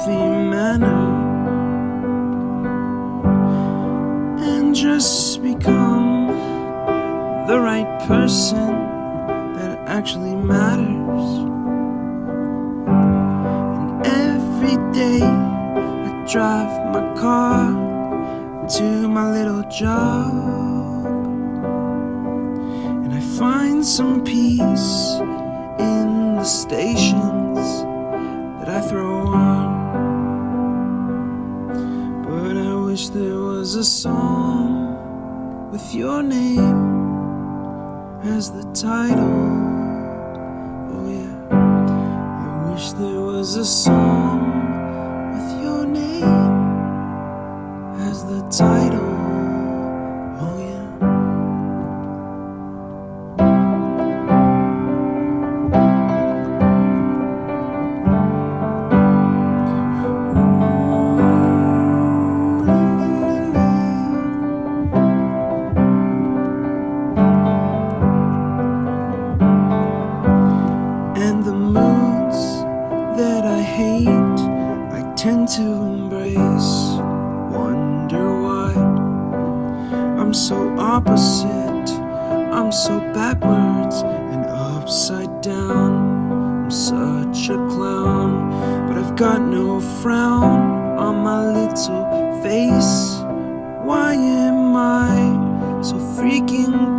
healthy manner and just become the right person that actually matters. And every day I drive my car to my little job, and I find some peace in the stations that I throw on. But I wish there was a song with your name as the title. Oh yeah, I wish there was a song with your name as the title. Oh yeah. And the moods that I hate, I tend to embrace. Wonder why I'm so opposite, I'm so backwards and upside down. I'm such a clown, but I've got no frown on my little face. Why am I so freaking